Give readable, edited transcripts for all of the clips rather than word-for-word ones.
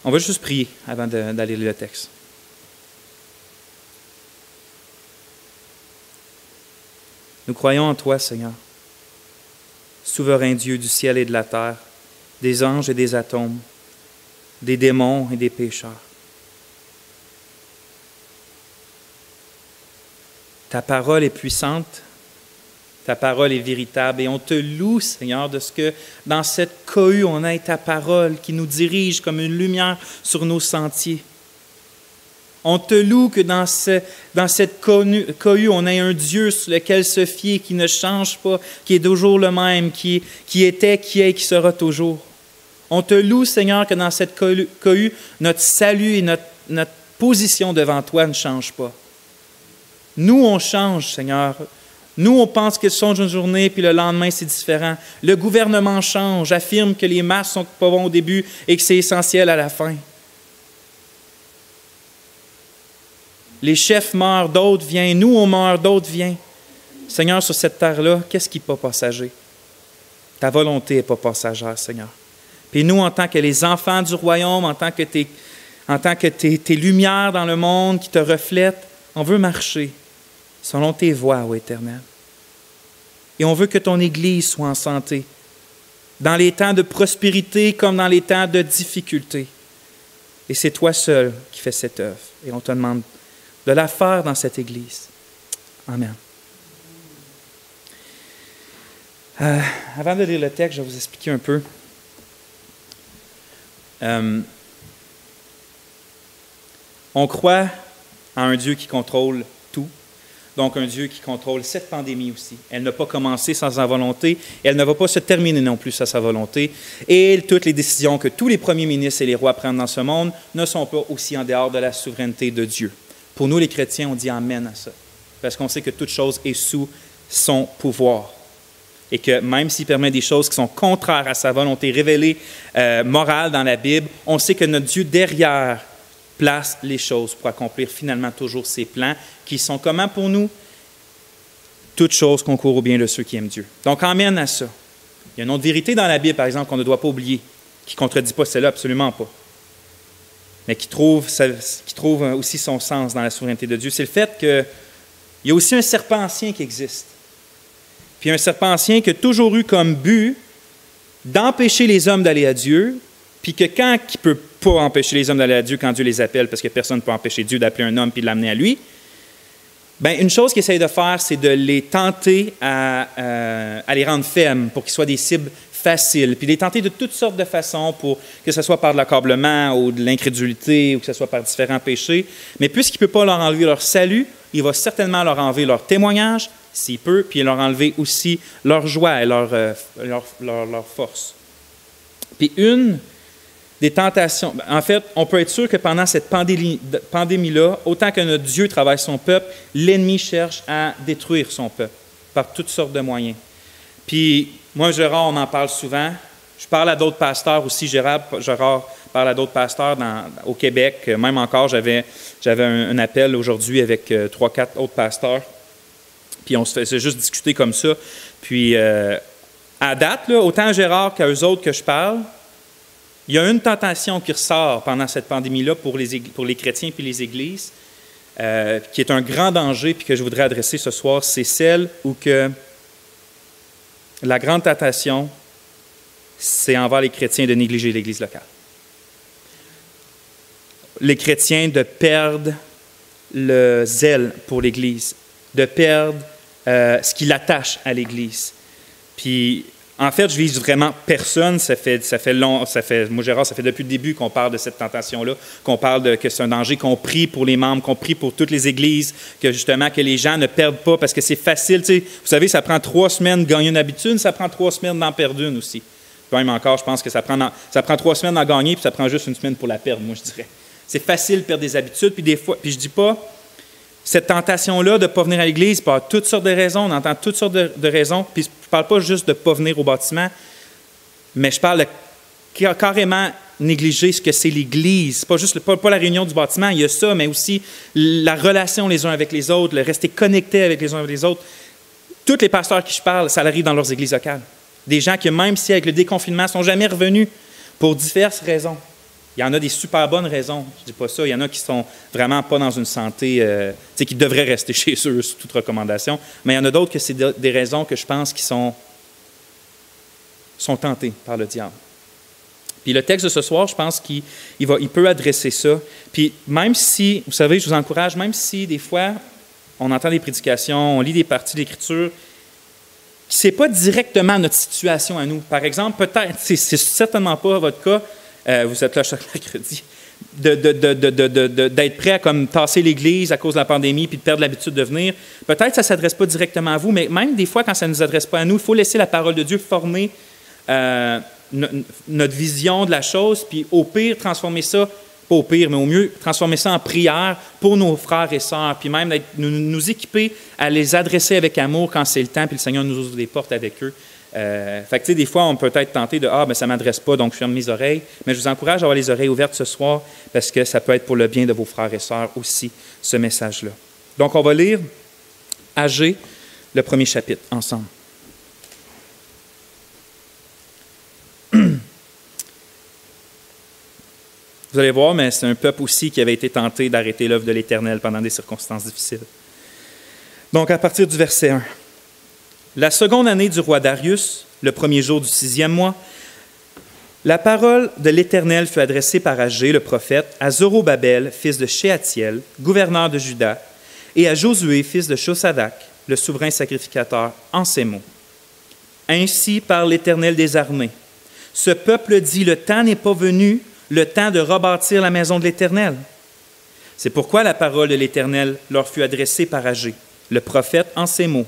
On va juste prier avant d'aller lire le texte. Nous croyons en toi, Seigneur, souverain Dieu du ciel et de la terre, des anges et des atomes, des démons et des pécheurs. Ta parole est puissante, ta parole est véritable et on te loue, Seigneur, de ce que dans cette cohue, on ait ta parole qui nous dirige comme une lumière sur nos sentiers. On te loue que dans cette cohue, on ait un Dieu sur lequel se fier, qui ne change pas, qui est toujours le même, qui était, qui est et qui sera toujours. On te loue, Seigneur, que dans cette cohue, notre salut et notre position devant toi ne changent pas. Nous, on change, Seigneur. Nous, on pense que ce sont une journée, puis le lendemain, c'est différent. Le gouvernement change, affirme que les masques sont pas bons au début et que c'est essentiel à la fin. Les chefs meurent, d'autres viennent. Nous, on meurt, d'autres viennent. Seigneur, sur cette terre-là, qu'est-ce qui n'est pas passager? Ta volonté n'est pas passagère, Seigneur. Puis nous, en tant que les enfants du royaume, en tant que tes lumières dans le monde qui te reflètent, on veut marcher selon tes voies, ô Éternel. Et on veut que ton Église soit en santé, dans les temps de prospérité comme dans les temps de difficulté. Et c'est toi seul qui fais cette œuvre. Et on te demande de la faire dans cette Église. Amen. Avant de lire le texte, je vais vous expliquer un peu. On croit à un Dieu qui contrôle tout, donc un Dieu qui contrôle cette pandémie aussi. Elle n'a pas commencé sans sa volonté, et elle ne va pas se terminer non plus sans sa volonté. Et toutes les décisions que tous les premiers ministres et les rois prennent dans ce monde ne sont pas aussi en dehors de la souveraineté de Dieu. Pour nous, les chrétiens, on dit Amen à ça, parce qu'on sait que toute chose est sous son pouvoir. Et que même s'il permet des choses qui sont contraires à sa volonté révélée, morale dans la Bible, on sait que notre Dieu derrière place les choses pour accomplir finalement toujours ses plans, qui sont comment pour nous? Toutes choses concourent au bien de ceux qui aiment Dieu. Donc, amen à ça. Il y a une autre vérité dans la Bible, par exemple, qu'on ne doit pas oublier, qui ne contredit pas celle-là, absolument pas, mais qui trouve aussi son sens dans la souveraineté de Dieu. C'est le fait qu'il y a aussi un serpent ancien qui existe. Puis un serpent ancien qui a toujours eu comme but d'empêcher les hommes d'aller à Dieu, puis que quand il ne peut pas empêcher les hommes d'aller à Dieu quand Dieu les appelle, parce que personne ne peut empêcher Dieu d'appeler un homme puis de l'amener à lui, bien, une chose qu'il essaye de faire, c'est de les tenter à les rendre faibles pour qu'ils soient des cibles faciles, puis les tenter de toutes sortes de façons, pour que ce soit par de l'accablement ou de l'incrédulité ou que ce soit par différents péchés. Mais puisqu'il ne peut pas leur enlever leur salut, il va certainement leur enlever leur témoignage, s'il peut, puis leur enlever aussi leur joie et leur force. Puis une des tentations, en fait, on peut être sûr que pendant cette pandémie-là, autant que notre Dieu travaille son peuple, l'ennemi cherche à détruire son peuple par toutes sortes de moyens. Puis moi, Gérard, on en parle souvent. Je parle à d'autres pasteurs aussi. Gérard parle à d'autres pasteurs au Québec. Même encore, j'avais un appel aujourd'hui avec 3-4 autres pasteurs. Puis on se faisait juste discuter comme ça. Puis à date, là, autant Gérard qu'à eux autres que je parle, il y a une tentation qui ressort pendant cette pandémie-là pour les chrétiens puis les églises, qui est un grand danger puis que je voudrais adresser ce soir, c'est celle où que la grande tentation, c'est envers les chrétiens de négliger l'Église locale. Les chrétiens de perdre le zèle pour l'Église, de perdre ce qui l'attache à l'Église. Puis, en fait, je vise vraiment personne. Moi, Gérard, ça fait depuis le début qu'on parle de cette tentation-là, qu'on parle que c'est un danger, qu'on prie pour les membres, qu'on prie pour toutes les églises, que justement, que les gens ne perdent pas, parce que c'est facile. Tu sais, vous savez, ça prend 3 semaines de gagner une habitude, ça prend 3 semaines d'en perdre une aussi. Puis même encore, je pense que ça prend 3 semaines d'en gagner, puis ça prend juste 1 semaine pour la perdre, moi, je dirais. C'est facile de perdre des habitudes, puis des fois, puis je dis pas, cette tentation-là de ne pas venir à l'Église, par toutes sortes de raisons, on entend toutes sortes de raisons, puis je ne parle pas juste de ne pas venir au bâtiment, mais je parle de carrément négliger ce que c'est l'Église. Pas la réunion du bâtiment, il y a ça, mais aussi la relation les uns avec les autres, le rester connecté avec les uns avec les autres. Tous les pasteurs à qui je parle, ça arrive dans leurs églises locales. Des gens qui, même si avec le déconfinement, ne sont jamais revenus pour diverses raisons. Il y en a des super bonnes raisons, je ne dis pas ça. Il y en a qui sont vraiment pas dans une santé, qui devraient rester chez eux sous toute recommandation. Mais il y en a d'autres que c'est des raisons que je pense qui sont tentées par le diable. Puis le texte de ce soir, je pense qu'il peut adresser ça. Puis même si, vous savez, je vous encourage, même si des fois, on entend des prédications, on lit des parties de l'Écriture, ce n'est pas directement notre situation à nous. Par exemple, peut-être, c'est certainement pas votre cas, vous êtes là chaque mercredi, d'être prêt à comme tasser l'Église à cause de la pandémie puis de perdre l'habitude de venir. Peut-être que ça ne s'adresse pas directement à vous, mais même des fois, quand ça ne nous adresse pas à nous, il faut laisser la parole de Dieu former notre vision de la chose, puis au pire, transformer ça, pas au pire, mais au mieux, transformer ça en prière pour nos frères et sœurs, puis même nous équiper à les adresser avec amour quand c'est le temps, puis le Seigneur nous ouvre des portes avec eux. Fait que, tu sais, des fois, on peut être tenté de « Ah, ben ça ne m'adresse pas, donc je ferme mes oreilles. » Mais je vous encourage à avoir les oreilles ouvertes ce soir parce que ça peut être pour le bien de vos frères et sœurs aussi, ce message-là. Donc, on va lire Agé, le premier chapitre, ensemble. Vous allez voir, mais c'est un peuple aussi qui avait été tenté d'arrêter l'œuvre de l'Éternel pendant des circonstances difficiles. Donc, à partir du verset 1. La seconde année du roi Darius, le premier jour du 6e mois, la parole de l'Éternel fut adressée par Agé, le prophète, à Zorobabel, fils de Shealtiel, gouverneur de Juda, et à Josué, fils de Josadac, le souverain sacrificateur, en ces mots. Ainsi parle l'Éternel des armées. Ce peuple dit, le temps n'est pas venu, le temps de rebâtir la maison de l'Éternel. C'est pourquoi la parole de l'Éternel leur fut adressée par Agé, le prophète, en ces mots.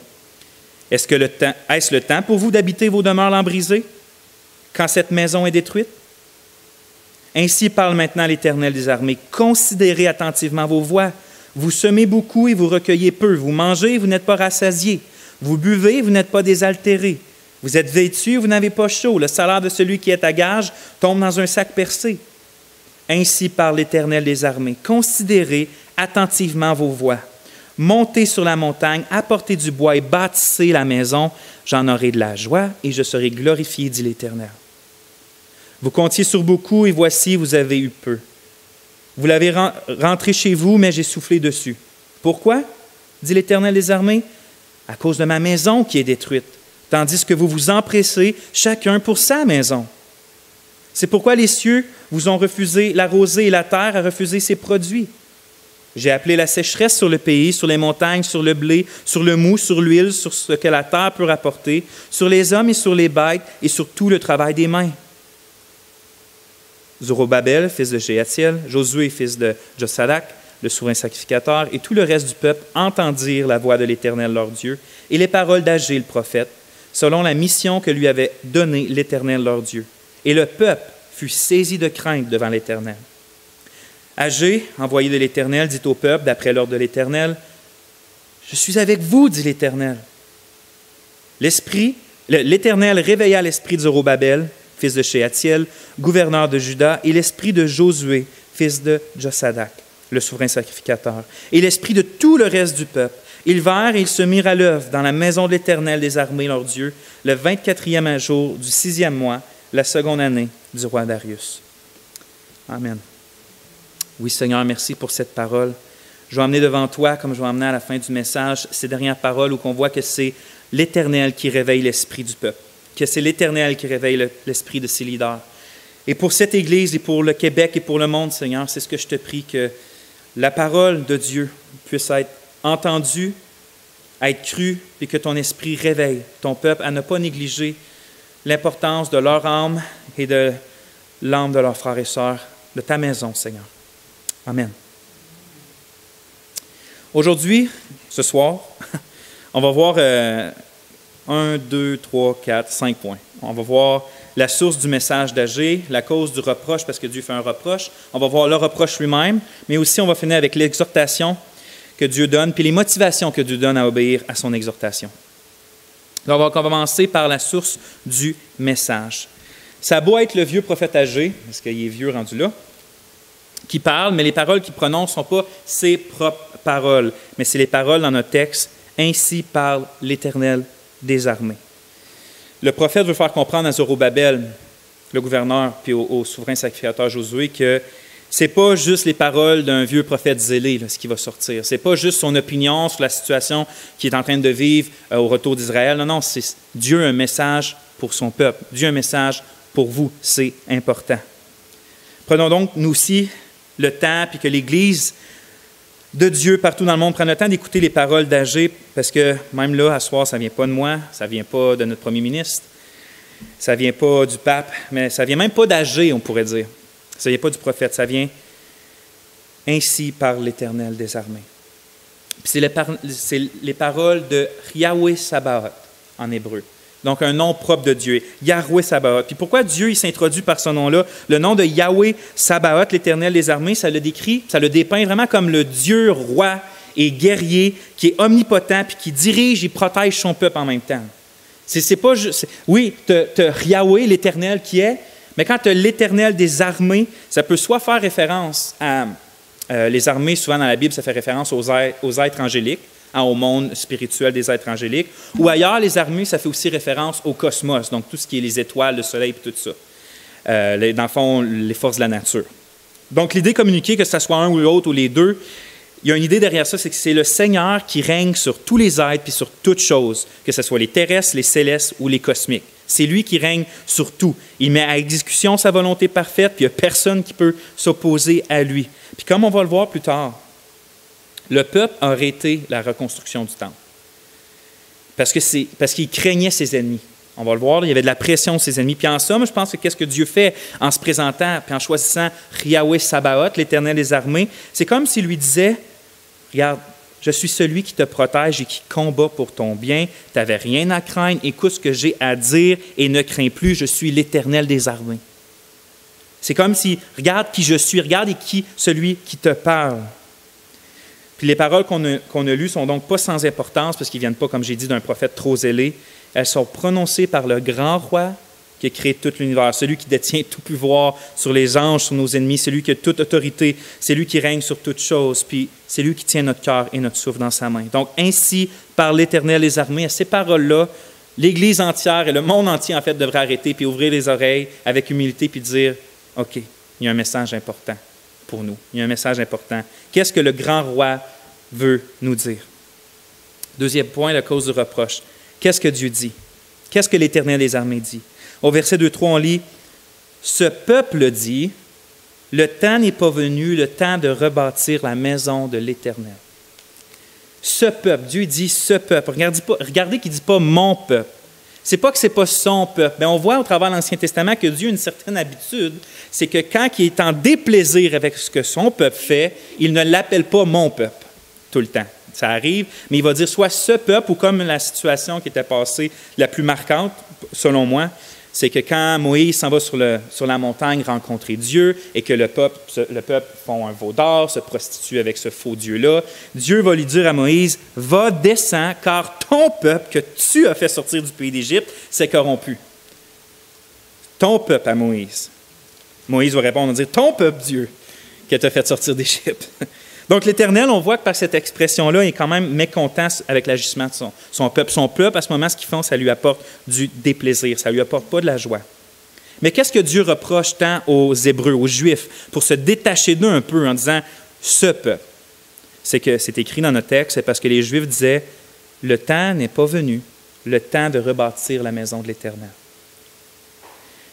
Est-ce le temps pour vous d'habiter vos demeures lambrisées, quand cette maison est détruite? Ainsi parle maintenant l'Éternel des armées. Considérez attentivement vos voies. Vous semez beaucoup et vous recueillez peu. Vous mangez et vous n'êtes pas rassasiés. Vous buvez et vous n'êtes pas désaltérés. Vous êtes vêtus et vous n'avez pas chaud. Le salaire de celui qui est à gage tombe dans un sac percé. Ainsi parle l'Éternel des armées. Considérez attentivement vos voies. Montez sur la montagne, apportez du bois et bâtissez la maison. J'en aurai de la joie et je serai glorifié, dit l'Éternel. Vous comptiez sur beaucoup et voici, vous avez eu peu. Vous l'avez rentré chez vous, mais j'ai soufflé dessus. Pourquoi, dit l'Éternel des armées? À cause de ma maison qui est détruite, tandis que vous vous empressez chacun pour sa maison. C'est pourquoi les cieux vous ont refusé la rosée et la terre a refusé ses produits. J'ai appelé la sécheresse sur le pays, sur les montagnes, sur le blé, sur le mou, sur l'huile, sur ce que la terre peut rapporter, sur les hommes et sur les bêtes et sur tout le travail des mains. Zorobabel, fils de Shealtiel, Josué, fils de Josadac, le souverain sacrificateur, et tout le reste du peuple entendirent la voix de l'Éternel leur Dieu et les paroles d'Agé le prophète, selon la mission que lui avait donnée l'Éternel leur Dieu. Et le peuple fut saisi de crainte devant l'Éternel. Agé, envoyé de l'Éternel, dit au peuple, d'après l'ordre de l'Éternel, « Je suis avec vous, dit l'Éternel. » L'Éternel réveilla l'esprit de Zorobabel, fils de Shealtiel, gouverneur de Juda, et l'esprit de Josué, fils de Josadac, le souverain sacrificateur, et l'esprit de tout le reste du peuple. Ils vinrent et ils se mirent à l'œuvre dans la maison de l'Éternel des armées, leur Dieu, le 24e jour du 6e mois, la seconde année du roi Darius. Amen. Oui, Seigneur, merci pour cette parole. Je vais emmener devant toi, comme je vais emmener à la fin du message, ces dernières paroles où on voit que c'est l'Éternel qui réveille l'esprit du peuple, que c'est l'Éternel qui réveille l'esprit de ses leaders. Et pour cette Église et pour le Québec et pour le monde, Seigneur, c'est ce que je te prie, que la parole de Dieu puisse être entendue, être crue, et que ton esprit réveille ton peuple à ne pas négliger l'importance de leur âme et de l'âme de leurs frères et sœurs, de ta maison, Seigneur. Amen. Aujourd'hui, ce soir, on va voir 1, 2, 3, 4, 5 points. On va voir la source du message d'Agé, la cause du reproche, parce que Dieu fait un reproche. On va voir le reproche lui-même, mais aussi on va finir avec l'exhortation que Dieu donne, puis les motivations que Dieu donne à obéir à son exhortation. Donc, on va commencer par la source du message. Ça a beau être le vieux prophète Agé, parce qu'il est vieux rendu là, qui parle, mais les paroles qu'il prononce ne sont pas ses propres paroles, mais c'est les paroles dans notre texte. Ainsi parle l'Éternel des armées. Le prophète veut faire comprendre à Zorobabel le gouverneur puis au souverain sacrificateur Josué que c'est pas juste les paroles d'un vieux prophète zélé, là, ce qui va sortir. C'est pas juste son opinion sur la situation qu'il est en train de vivre au retour d'Israël. Non, non, c'est Dieu a un message pour son peuple. Dieu a un message pour vous. C'est important. Prenons donc, nous aussi, le temps, puis que l'Église de Dieu partout dans le monde prenne le temps d'écouter les paroles d'Agé, parce que même là, à ce soir, ça ne vient pas de moi, ça ne vient pas de notre premier ministre, ça ne vient pas du pape, mais ça ne vient même pas d'Agé, on pourrait dire. Ça ne vient pas du prophète, ça vient ainsi par l'Éternel des armées. Puis c'est les paroles de Yahweh Sabaoth en hébreu. Donc un nom propre de Dieu, Yahweh Sabaoth. Puis pourquoi Dieu il s'introduit par ce nom-là? Le nom de Yahweh Sabaoth, l'Éternel des armées, ça le décrit, ça le dépeint vraiment comme le Dieu roi et guerrier qui est omnipotent puis qui dirige et protège son peuple en même temps. C'est pas juste... Oui, tu as Yahweh, l'Éternel qui est, mais quand tu as l'Éternel des armées, ça peut soit faire référence à... les armées, souvent dans la Bible, ça fait référence aux êtres angéliques, au monde spirituel des êtres angéliques. Ou ailleurs, les armées, ça fait aussi référence au cosmos, donc tout ce qui est les étoiles, le soleil et tout ça. Dans le fond, les forces de la nature. Donc l'idée communiquée, que ce soit un ou l'autre ou les deux, il y a une idée derrière ça, c'est que c'est le Seigneur qui règne sur tous les êtres puis sur toutes choses, que ce soit les terrestres, les célestes ou les cosmiques. C'est lui qui règne sur tout. Il met à exécution sa volonté parfaite, puis il n'y a personne qui peut s'opposer à lui. Puis comme on va le voir plus tard, le peuple a arrêté la reconstruction du temple. Parce qu'il craignait ses ennemis. On va le voir, il y avait de la pression de ses ennemis. Puis en somme, je pense que qu'est-ce que Dieu fait en se présentant, puis en choisissant Yahweh Sabaoth, l'Éternel des armées, c'est comme s'il lui disait, regarde, je suis celui qui te protège et qui combat pour ton bien. Tu n'avais rien à craindre. Écoute ce que j'ai à dire et ne crains plus. Je suis l'Éternel des armées. C'est comme si, regarde qui je suis, regarde et qui celui qui te parle. Puis les paroles qu'on a lues sont donc pas sans importance parce qu'ils ne viennent pas, comme j'ai dit, d'un prophète trop zélé. Elles sont prononcées par le grand roi qui a créé tout l'univers, celui qui détient tout pouvoir sur les anges, sur nos ennemis, celui qui a toute autorité, c'est lui qui règne sur toutes choses, puis c'est lui qui tient notre cœur et notre souffle dans sa main. Donc ainsi, par l'Éternel des armées, à ces paroles-là, l'Église entière et le monde entier, en fait, devrait arrêter puis ouvrir les oreilles avec humilité puis dire, OK, il y a un message important pour nous. Il y a un message important. Qu'est-ce que le grand roi veut nous dire? Deuxième point, la cause du reproche. Qu'est-ce que Dieu dit? Qu'est-ce que l'Éternel des armées dit? Au verset 2-3, on lit « Ce peuple dit, le temps n'est pas venu, le temps de rebâtir la maison de l'Éternel. » Ce peuple, Dieu dit « ce peuple ». Regardez qu'il ne dit pas « mon peuple ». Ce n'est pas que ce n'est pas son peuple. Mais on voit au travers de l'Ancien Testament que Dieu a une certaine habitude, c'est que quand il est en déplaisir avec ce que son peuple fait, il ne l'appelle pas « mon peuple » tout le temps. Ça arrive, mais il va dire soit ce peuple, ou comme la situation qui était passée la plus marquante, selon moi, c'est que quand Moïse s'en va sur la montagne rencontrer Dieu et que le peuple font un veau d'or, se prostitue avec ce faux Dieu-là, Dieu va lui dire à Moïse, « Va, descends, car ton peuple que tu as fait sortir du pays d'Égypte s'est corrompu. » Ton peuple à Moïse. Moïse va répondre, dire, « Ton peuple, Dieu, que tu as fait sortir d'Égypte. » Donc, l'Éternel, on voit que par cette expression-là, il est quand même mécontent avec l'agissement de son peuple. Son peuple, à ce moment, ce qu'ils font, ça lui apporte du déplaisir, ça ne lui apporte pas de la joie. Mais qu'est-ce que Dieu reproche tant aux Hébreux, aux Juifs, pour se détacher d'eux un peu en disant « ce peuple ». C'est que c'est écrit dans notre texte, c'est parce que les Juifs disaient « le temps n'est pas venu, le temps de rebâtir la maison de l'Éternel ».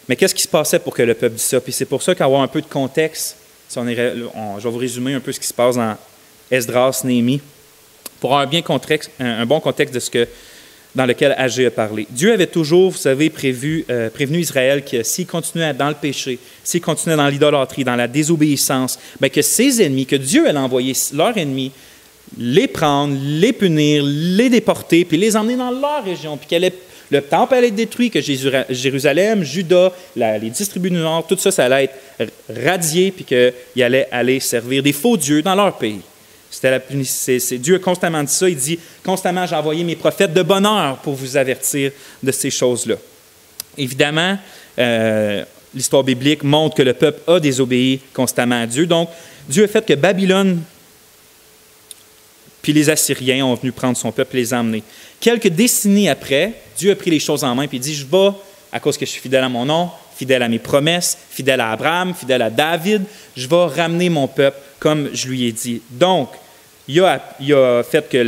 Mais qu'est-ce qui se passait pour que le peuple dise ça? Puis c'est pour ça qu'avoir un peu de contexte, je vais vous résumer un peu ce qui se passe dans Esdras, Néhémie, pour avoir un bon contexte dans lequel Agé a parlé. Dieu avait toujours, vous savez, prévenu Israël que s'il continuait dans le péché, s'il continuait dans l'idolâtrie, dans la désobéissance, bien que ses ennemis, que Dieu allait envoyer leurs ennemis, les prendre, les punir, les déporter, puis les emmener dans leur région, puis le temple allait être détruit, que Jérusalem, Juda, les 10 tribus du Nord, tout ça, ça allait être radié, puis qu'ils allaient aller servir des faux dieux dans leur pays. Dieu a constamment dit ça. Il dit constamment, j'ai envoyé mes prophètes de bonne heure pour vous avertir de ces choses-là. Évidemment, l'histoire biblique montre que le peuple a désobéi constamment à Dieu. Donc, Dieu a fait que Babylone puis les Assyriens ont venu prendre son peuple et les emmener. Quelques décennies après, Dieu a pris les choses en main et dit, je vais, à cause que je suis fidèle à mon nom, fidèle à mes promesses, fidèle à Abraham, fidèle à David. Je vais ramener mon peuple comme je lui ai dit. » Donc, il a fait que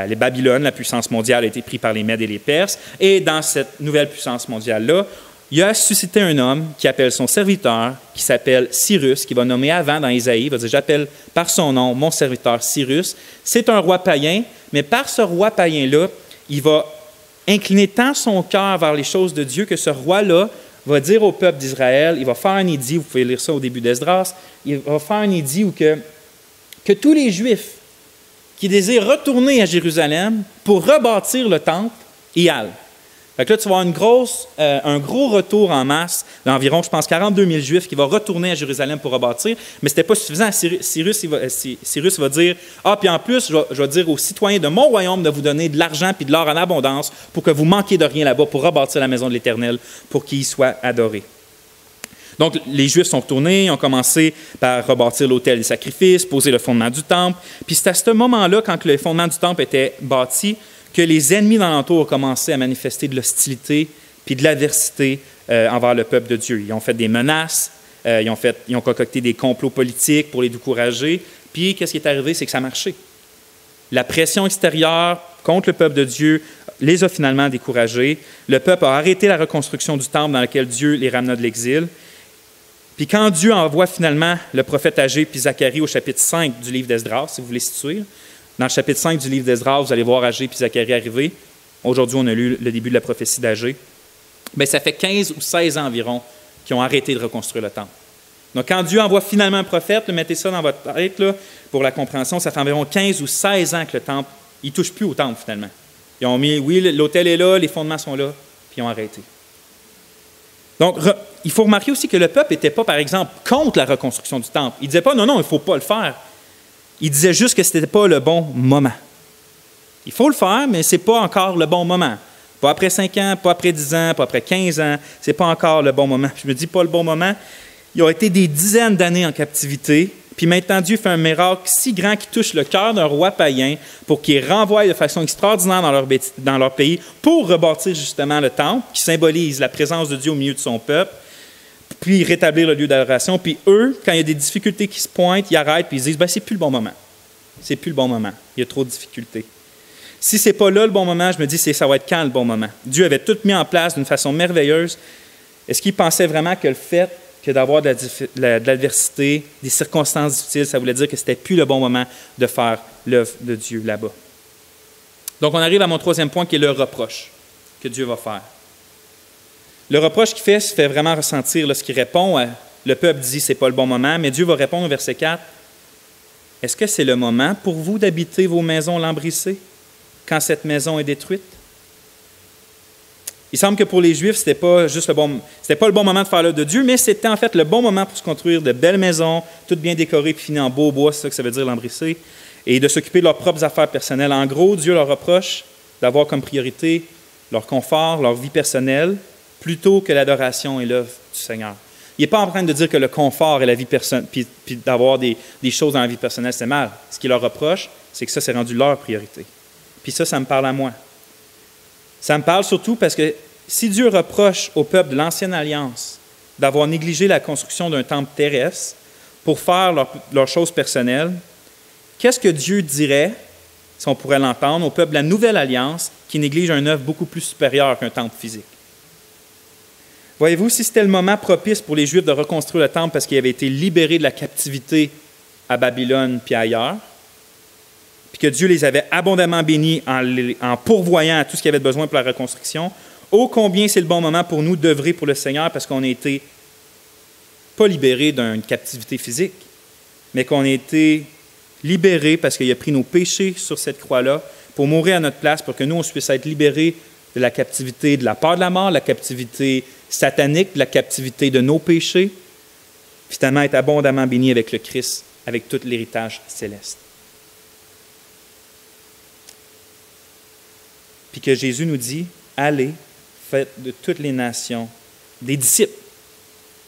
les Babylone, la puissance mondiale, a été prise par les Mèdes et les Perses. Et dans cette nouvelle puissance mondiale-là, il a suscité un homme qui appelle son serviteur, qui s'appelle Cyrus, qui va nommer avant dans Isaïe. Il va dire « J'appelle par son nom mon serviteur Cyrus. » C'est un roi païen, mais par ce roi païen-là, il va incliner tant son cœur vers les choses de Dieu que ce roi-là va dire au peuple d'Israël, il va faire un édit, vous pouvez lire ça au début d'Esdras, il va faire un édit où que tous les Juifs qui désirent retourner à Jérusalem pour rebâtir le temple y allent. Fait que là, tu vas avoir un gros retour en masse d'environ, je pense, 42 000 Juifs qui vont retourner à Jérusalem pour rebâtir, mais ce n'était pas suffisant. Cyrus va dire « Ah, puis en plus, je vais dire aux citoyens de mon royaume de vous donner de l'argent et de l'or en abondance pour que vous ne manquiez de rien là-bas pour rebâtir la maison de l'Éternel, pour qu'il y soit adoré. » Donc, les Juifs sont retournés, ils ont commencé par rebâtir l'autel des sacrifices, poser le fondement du temple. Puis c'est à ce moment-là, quand le fondement du temple était bâti, que les ennemis d'alentour ont commencé à manifester de l'hostilité puis de l'adversité envers le peuple de Dieu. Ils ont fait des menaces, ils ont concocté des complots politiques pour les décourager. Puis, qu'est-ce qui est arrivé? C'est que ça a marché. La pression extérieure contre le peuple de Dieu les a finalement découragés. Le peuple a arrêté la reconstruction du temple dans lequel Dieu les ramena de l'exil. Puis quand Dieu envoie finalement le prophète Agé puis Zacharie au chapitre 5 du livre d'Esdras, si vous voulez situer, dans le chapitre 5 du livre d'Esdras, vous allez voir Agé puis Zacharie arriver. Aujourd'hui, on a lu le début de la prophétie d'Agé. Bien, ça fait 15 ou 16 ans environ qu'ils ont arrêté de reconstruire le temple. Donc, quand Dieu envoie finalement un prophète, mettez ça dans votre tête là, pour la compréhension, ça fait environ 15 ou 16 ans que le temple, il ne touche plus au temple finalement. Ils ont mis, oui, l'autel est là, les fondements sont là, puis ils ont arrêté. Donc, il faut remarquer aussi que le peuple n'était pas, par exemple, contre la reconstruction du temple. Il ne disait pas, non, il ne faut pas le faire. Il disait juste que ce n'était pas le bon moment. Il faut le faire, mais ce n'est pas encore le bon moment. Pas après 5 ans, pas après 10 ans, pas après 15 ans, ce n'est pas encore le bon moment. Je me dis pas le bon moment. Ils ont été des dizaines d'années en captivité, puis maintenant Dieu fait un miracle si grand qui touche le cœur d'un roi païen pour qu'il renvoie de façon extraordinaire dans leur pays pour rebâtir justement le temple, qui symbolise la présence de Dieu au milieu de son peuple, puis rétablir le lieu d'adoration. Puis eux, quand il y a des difficultés qui se pointent, ils arrêtent puis ils disent « c'est plus le bon moment. C'est plus le bon moment. Il y a trop de difficultés. » Si ce n'est pas là le bon moment, je me dis ça va être quand le bon moment? Dieu avait tout mis en place d'une façon merveilleuse. Est-ce qu'il pensait vraiment que le fait que d'avoir de l'adversité, des circonstances difficiles, ça voulait dire que ce n'était plus le bon moment de faire l'œuvre de Dieu là-bas? Donc, on arrive à mon troisième point qui est le reproche que Dieu va faire. Le reproche qu'il fait se fait vraiment ressentir lorsqu'il répond. Le peuple dit « c'est pas le bon moment », mais Dieu va répondre au verset 4 « Est-ce que c'est le moment pour vous d'habiter vos maisons lambrissées quand cette maison est détruite? » Il semble que pour les Juifs, ce n'était pas le bon moment de faire l'œuvre de Dieu, mais c'était en fait le bon moment pour se construire de belles maisons, toutes bien décorées puis finies en beau bois, c'est ça que ça veut dire lambrissées, et de s'occuper de leurs propres affaires personnelles. En gros, Dieu leur reproche d'avoir comme priorité leur confort, leur vie personnelle, plutôt que l'adoration et l'œuvre du Seigneur. Il n'est pas en train de dire que le confort et la vie personnelle, puis d'avoir des choses dans la vie personnelle, c'est mal. Ce qu'il leur reproche, c'est que ça, c'est rendu leur priorité. Puis ça me parle à moi. Ça me parle surtout parce que si Dieu reproche au peuple de l'Ancienne Alliance d'avoir négligé la construction d'un temple terrestre pour faire leurs choses personnelles, qu'est-ce que Dieu dirait, si on pourrait l'entendre, au peuple de la Nouvelle Alliance qui néglige une œuvre beaucoup plus supérieure qu'un temple physique? Voyez-vous, si c'était le moment propice pour les Juifs de reconstruire le temple parce qu'ils avaient été libérés de la captivité à Babylone puis ailleurs, puis que Dieu les avait abondamment bénis en pourvoyant à tout ce qu'ils avaient besoin pour la reconstruction, ô combien c'est le bon moment pour nous d'œuvrer pour le Seigneur parce qu'on a été pas libérés d'une captivité physique, mais qu'on a été libérés parce qu'il a pris nos péchés sur cette croix-là pour mourir à notre place, pour que nous, on puisse être libérés de la captivité, de la peur de la mort, de la captivité satanique, de la captivité de nos péchés, finalement être abondamment bénis avec le Christ, avec tout l'héritage céleste. Puis que Jésus nous dit, allez, faites de toutes les nations des disciples.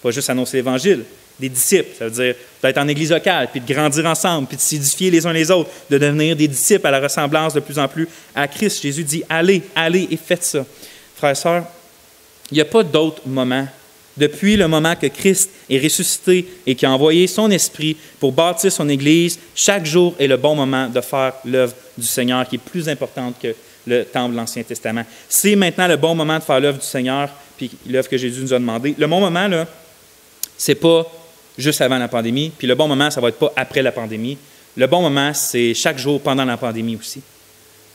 Pas juste annoncer l'Évangile, des disciples. Ça veut dire d'être en église locale, puis de grandir ensemble, puis de s'édifier les uns les autres, de devenir des disciples à la ressemblance de plus en plus à Christ. Jésus dit, allez, allez et faites ça. Frères et sœurs, il n'y a pas d'autre moment Depuis le moment que Christ est ressuscité et qu'il a envoyé son Esprit pour bâtir son Église, chaque jour est le bon moment de faire l'œuvre du Seigneur qui est plus importante que le temple de l'Ancien Testament. C'est maintenant le bon moment de faire l'œuvre du Seigneur, puis l'œuvre que Jésus nous a demandé. Le bon moment, là, c'est pas juste avant la pandémie, puis le bon moment, ça va être pas après la pandémie. Le bon moment, c'est chaque jour pendant la pandémie aussi.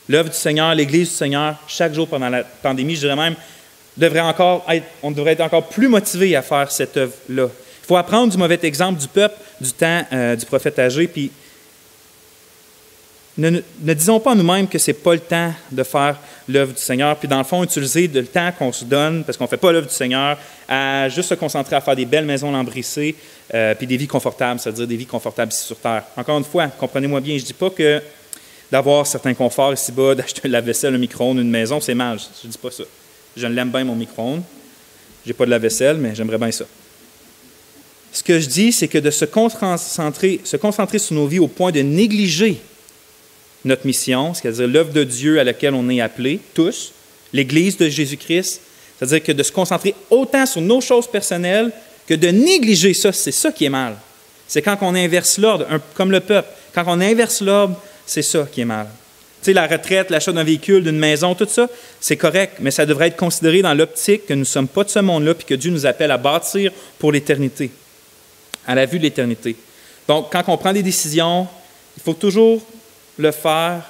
L'œuvre du Seigneur, l'Église du Seigneur, chaque jour pendant la pandémie, je dirais même, on devrait être encore plus motivé à faire cette œuvre-là. Il faut apprendre du mauvais exemple du peuple du temps du prophète âgé, puis ne disons pas nous-mêmes que ce n'est pas le temps de faire l'œuvre du Seigneur, puis dans le fond, utiliser le temps qu'on se donne, parce qu'on ne fait pas l'œuvre du Seigneur, à juste se concentrer à faire des belles maisons lambrissées, puis des vies confortables, c'est-à-dire des vies confortables ici sur Terre. Encore une fois, comprenez-moi bien, je ne dis pas que d'avoir certains conforts ici-bas, d'acheter un lave-vaisselle, un micro-ondes, une maison, c'est mal, je ne dis pas ça. Je l'aime bien, mon micro-ondes. Je n'ai pas de lave-vaisselle, mais j'aimerais bien ça. Ce que je dis, c'est que de se concentrer sur nos vies au point de négliger notre mission, c'est-à-dire l'œuvre de Dieu à laquelle on est appelés, tous, l'Église de Jésus-Christ, c'est-à-dire que de se concentrer autant sur nos choses personnelles que de négliger ça, c'est ça qui est mal. C'est quand on inverse l'ordre, comme le peuple. Quand on inverse l'ordre, c'est ça qui est mal. Tu sais, la retraite, l'achat d'un véhicule, d'une maison, tout ça, c'est correct, mais ça devrait être considéré dans l'optique que nous ne sommes pas de ce monde-là puis que Dieu nous appelle à bâtir pour l'éternité, à la vue de l'éternité. Donc, quand on prend des décisions, il faut toujours le faire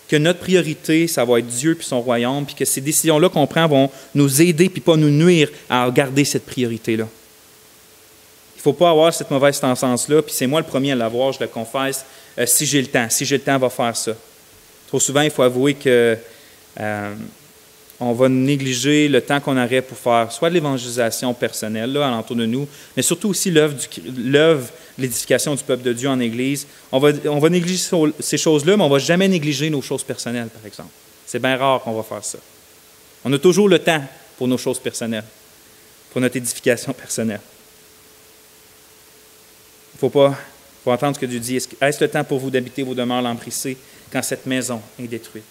que notre priorité, ça va être Dieu puis son royaume, puis que ces décisions-là qu'on prend vont nous aider puis pas nous nuire à garder cette priorité-là. Il ne faut pas avoir cette mauvaise tendance-là, puis c'est moi le premier à l'avoir, je le confesse, si j'ai le temps. Si j'ai le temps, on va faire ça. Trop souvent, il faut avouer que on va négliger le temps qu'on aurait pour faire soit de l'évangélisation personnelle là, alentour de nous, mais surtout aussi l'œuvre de l'édification du peuple de Dieu en Église. On va négliger ces choses-là, mais on ne va jamais négliger nos choses personnelles, par exemple. C'est bien rare qu'on va faire ça. On a toujours le temps pour nos choses personnelles, pour notre édification personnelle. Il faut entendre ce que Dieu dit. Est-ce le temps pour vous d'habiter vos demeures lambrissées quand cette maison est détruite?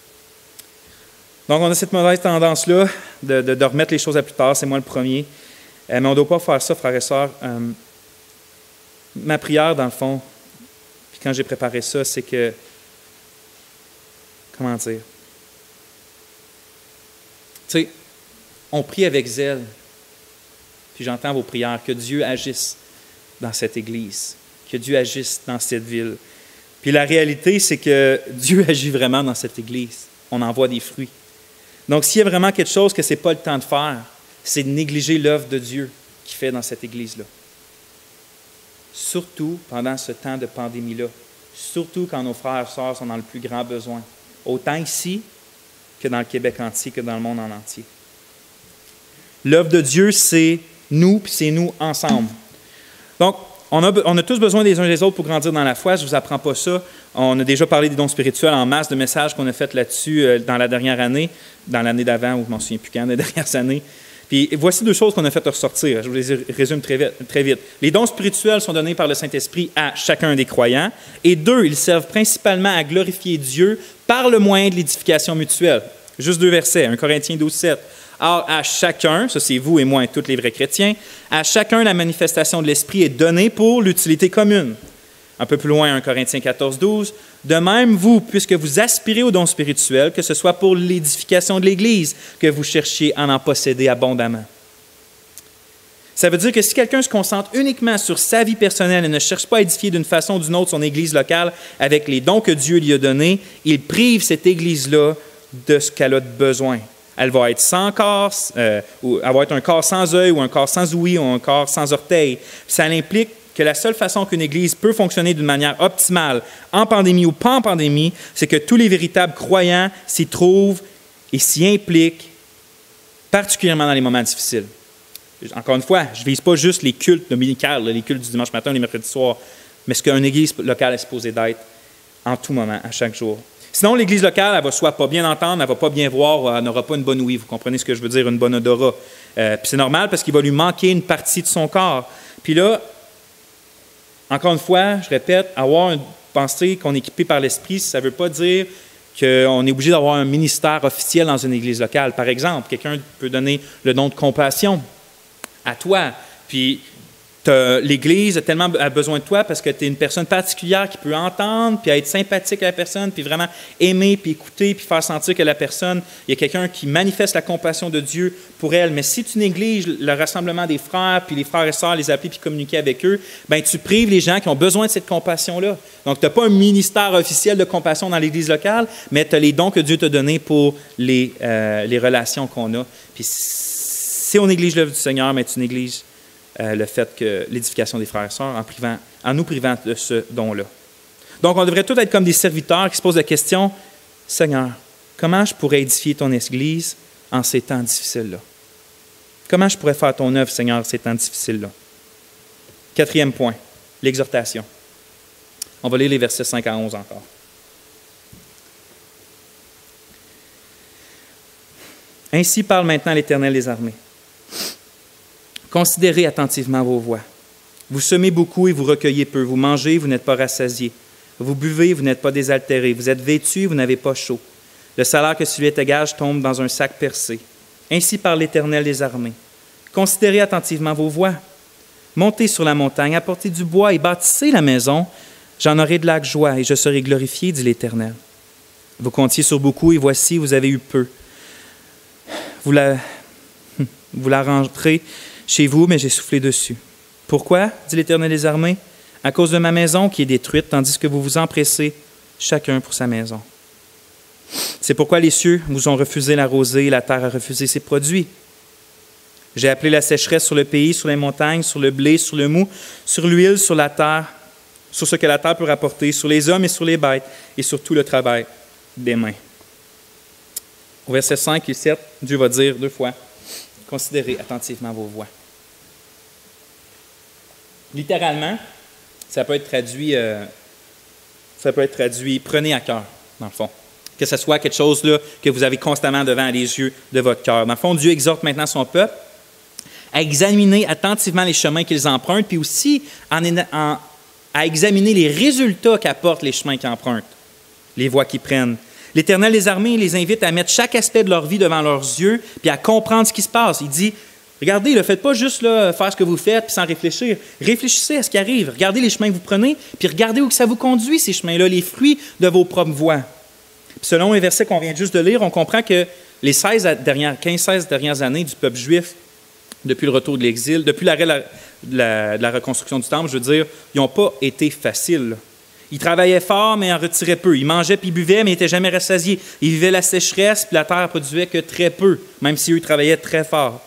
Donc, on a cette mauvaise tendance-là de remettre les choses à plus tard. C'est moi le premier. Mais on ne doit pas faire ça, frères et sœurs. Ma prière, dans le fond, puis quand j'ai préparé ça, c'est que, comment dire? Tu sais, on prie avec zèle, puis j'entends vos prières, que Dieu agisse dans cette Église, que Dieu agisse dans cette ville. Puis la réalité, c'est que Dieu agit vraiment dans cette Église. On en voit des fruits. Donc, s'il y a vraiment quelque chose que ce n'est pas le temps de faire, c'est de négliger l'œuvre de Dieu qu'il fait dans cette Église-là. Surtout pendant ce temps de pandémie-là. Surtout quand nos frères et sœurs sont dans le plus grand besoin. Autant ici que dans le Québec entier, que dans le monde en entier. L'œuvre de Dieu, c'est nous, puis c'est nous ensemble. Donc, on a tous besoin des uns des autres pour grandir dans la foi. Je ne vous apprends pas ça. On a déjà parlé des dons spirituels en masse de messages qu'on a fait là-dessus dans la dernière année, dans l'année d'avant, ou je ne m'en souviens plus quand, les dernières années. Puis voici deux choses qu'on a fait ressortir. Je vous les résume très vite. Les dons spirituels sont donnés par le Saint-Esprit à chacun des croyants. Et deux, ils servent principalement à glorifier Dieu par le moyen de l'édification mutuelle. Juste deux versets, 1 Corinthiens 12, 7. Or, à chacun, ça c'est vous et moi et tous les vrais chrétiens, à chacun la manifestation de l'Esprit est donnée pour l'utilité commune. Un peu plus loin, 1 Corinthiens 14, 12. De même, vous, puisque vous aspirez aux dons spirituels, que ce soit pour l'édification de l'Église, que vous cherchiez à en posséder abondamment. Ça veut dire que si quelqu'un se concentre uniquement sur sa vie personnelle et ne cherche pas à édifier d'une façon ou d'une autre son Église locale avec les dons que Dieu lui a donnés, il prive cette Église-là de ce qu'elle a besoin. Elle va être sans corps, ou elle va être un corps sans œil, ou un corps sans ouïe, ou un corps sans orteil. Ça implique que la seule façon qu'une Église peut fonctionner d'une manière optimale, en pandémie ou pas en pandémie, c'est que tous les véritables croyants s'y trouvent et s'y impliquent, particulièrement dans les moments difficiles. Encore une fois, je ne vise pas juste les cultes dominicales, les cultes du dimanche matin ou les mercredis soirs, mais ce qu'une Église locale est supposée d'être en tout moment, à chaque jour. Sinon, l'Église locale, elle va soit pas bien entendre, elle ne va pas bien voir, elle n'aura pas une bonne ouïe. Vous comprenez ce que je veux dire, une bonne odorat. Puis c'est normal parce qu'il va lui manquer une partie de son corps. Puis là, encore une fois, je répète, avoir une pensée qu'on est équipé par l'Esprit, ça ne veut pas dire qu'on est obligé d'avoir un ministère officiel dans une église locale. Par exemple, quelqu'un peut donner le don de compassion à toi, puis l'Église a tellement besoin de toi parce que tu es une personne particulière qui peut entendre, puis être sympathique à la personne, puis vraiment aimer, puis écouter, puis faire sentir que la personne, il y a quelqu'un qui manifeste la compassion de Dieu pour elle. Mais si tu négliges le rassemblement des frères, puis les frères et sœurs, les appeler, puis communiquer avec eux, bien, tu prives les gens qui ont besoin de cette compassion-là. Donc, tu n'as pas un ministère officiel de compassion dans l'Église locale, mais tu as les dons que Dieu t'a donnés pour les relations qu'on a. Puis si on néglige l'œuvre du Seigneur, mais tu négliges le fait que l'édification des frères et sœurs en nous privant de ce don-là. Donc, on devrait tous être comme des serviteurs qui se posent la question, « Seigneur, comment je pourrais édifier ton Église en ces temps difficiles-là? Comment je pourrais faire ton œuvre, Seigneur, en ces temps difficiles-là? » 4e point, l'exhortation. On va lire les versets 5 à 11 encore. « Ainsi parle maintenant l'Éternel des armées. Considérez attentivement vos voies. Vous semez beaucoup et vous recueillez peu. Vous mangez, vous n'êtes pas rassasiés. Vous buvez, vous n'êtes pas désaltérés. Vous êtes vêtus, vous n'avez pas chaud. Le salaire que celui est à gage tombe dans un sac percé. Ainsi parle l'Éternel des armées. Considérez attentivement vos voies. Montez sur la montagne, apportez du bois et bâtissez la maison. J'en aurai de la joie et je serai glorifié, dit l'Éternel. Vous comptiez sur beaucoup et voici, vous avez eu peu. Vous la rentrez chez vous, mais j'ai soufflé dessus. Pourquoi, dit l'Éternel des armées? À cause de ma maison qui est détruite, tandis que vous vous empressez, chacun pour sa maison. C'est pourquoi les cieux vous ont refusé la rosée et la terre a refusé ses produits. J'ai appelé la sécheresse sur le pays, sur les montagnes, sur le blé, sur le mou, sur l'huile, sur la terre, sur ce que la terre peut rapporter, sur les hommes et sur les bêtes, et sur tout le travail des mains. Au verset 5 et 7, Dieu va dire 2 fois, « Considérez attentivement vos voies. » Littéralement, ça peut être traduit « prenez à cœur », dans le fond. Que ce soit quelque chose là, que vous avez constamment devant les yeux de votre cœur. Dans le fond, Dieu exhorte maintenant son peuple à examiner attentivement les chemins qu'ils empruntent, puis aussi à examiner les résultats qu'apportent les chemins qu'ils empruntent, les voies qu'ils prennent. L'Éternel des armées les invite à mettre chaque aspect de leur vie devant leurs yeux, puis à comprendre ce qui se passe. Il dit, regardez, ne faites pas juste là, faire ce que vous faites, puis sans réfléchir. Réfléchissez à ce qui arrive. Regardez les chemins que vous prenez, puis regardez où ça vous conduit, ces chemins-là, les fruits de vos propres voies. Puis selon les versets qu'on vient juste de lire, on comprend que les 15-16 dernières années du peuple juif, depuis le retour de l'exil, depuis l'arrêt de la reconstruction du temple, je veux dire, ils n'ont pas été faciles. Ils travaillaient fort, mais en retiraient peu. Ils mangeaient puis ils buvaient, mais ils n'étaient jamais rassasiés. Ils vivaient la sécheresse, puis la terre ne produisait que très peu, même si eux travaillaient très fort.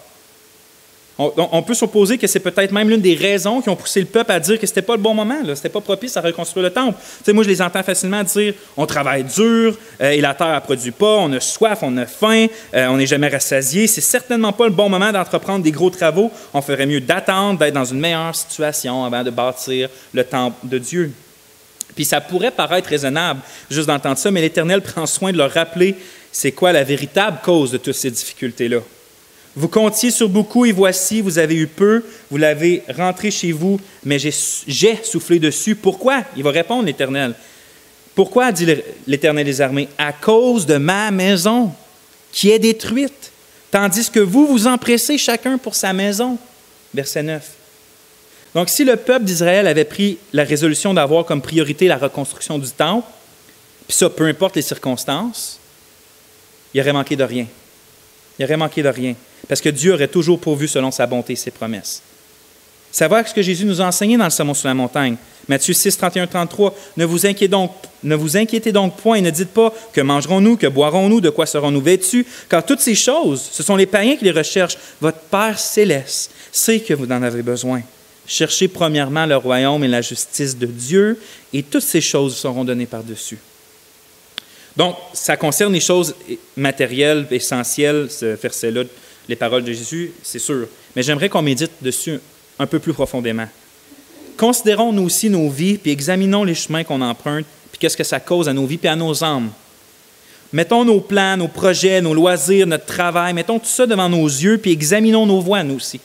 On peut supposer que c'est peut-être même l'une des raisons qui ont poussé le peuple à dire que ce n'était pas le bon moment, ce n'était pas propice à reconstruire le temple. Tu sais, moi, je les entends facilement dire « on travaille dur et la terre ne produit pas, on a soif, on a faim, on n'est jamais rassasié. C'est certainement pas le bon moment d'entreprendre des gros travaux. On ferait mieux d'attendre, d'être dans une meilleure situation avant de bâtir le temple de Dieu. » Puis ça pourrait paraître raisonnable juste d'entendre ça, mais l'Éternel prend soin de leur rappeler c'est quoi la véritable cause de toutes ces difficultés-là. Vous comptiez sur beaucoup et voici, vous avez eu peu, vous l'avez rentré chez vous, mais j'ai soufflé dessus. Pourquoi? Il va répondre, l'Éternel. Pourquoi, dit l'Éternel des armées? À cause de ma maison qui est détruite, tandis que vous vous empressez chacun pour sa maison. Verset 9. Donc, si le peuple d'Israël avait pris la résolution d'avoir comme priorité la reconstruction du temple, puis ça, peu importe les circonstances, il aurait manqué de rien. Il aurait manqué de rien. Parce que Dieu aurait toujours pourvu selon sa bonté et ses promesses. Savoir ce que Jésus nous a enseigné dans le Sermon sur la montagne. Matthieu 6, 31, 33. Ne vous inquiétez donc point et ne dites pas que mangerons-nous, que boirons-nous, de quoi serons-nous vêtus, car toutes ces choses, ce sont les païens qui les recherchent. Votre Père céleste sait que vous en avez besoin. Cherchez premièrement le royaume et la justice de Dieu, et toutes ces choses seront données par-dessus. Donc, ça concerne les choses matérielles, essentielles, ce verset-là, les paroles de Jésus, c'est sûr. Mais j'aimerais qu'on médite dessus un peu plus profondément. Considérons nous aussi nos vies, puis examinons les chemins qu'on emprunte, puis qu'est-ce que ça cause à nos vies, puis à nos âmes. Mettons nos plans, nos projets, nos loisirs, notre travail, mettons tout ça devant nos yeux, puis examinons nos voies, nous aussi.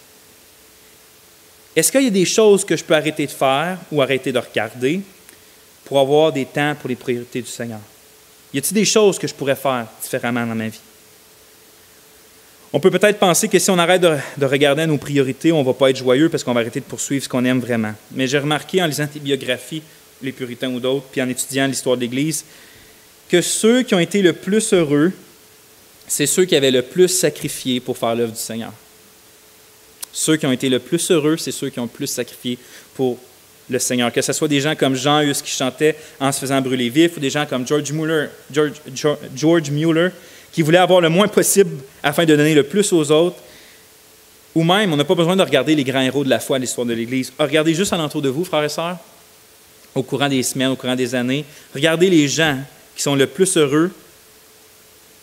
Est-ce qu'il y a des choses que je peux arrêter de faire ou arrêter de regarder pour avoir des temps pour les priorités du Seigneur? Y a-t-il des choses que je pourrais faire différemment dans ma vie? On peut peut-être penser que si on arrête de regarder à nos priorités, on ne va pas être joyeux parce qu'on va arrêter de poursuivre ce qu'on aime vraiment. Mais j'ai remarqué en lisant des biographies, les puritains ou d'autres, puis en étudiant l'histoire de l'Église, que ceux qui ont été le plus heureux, c'est ceux qui avaient le plus sacrifié pour faire l'œuvre du Seigneur. Ceux qui ont été le plus heureux, c'est ceux qui ont le plus sacrifié pour le Seigneur. Que ce soit des gens comme Jean Hus qui chantait en se faisant brûler vif, ou des gens comme George Mueller qui voulait avoir le moins possible afin de donner le plus aux autres. Ou même, on n'a pas besoin de regarder les grands héros de la foi de l'histoire de l'Église. Regardez juste alentour de vous, frères et sœurs, au courant des semaines, au courant des années. Regardez les gens qui sont le plus heureux,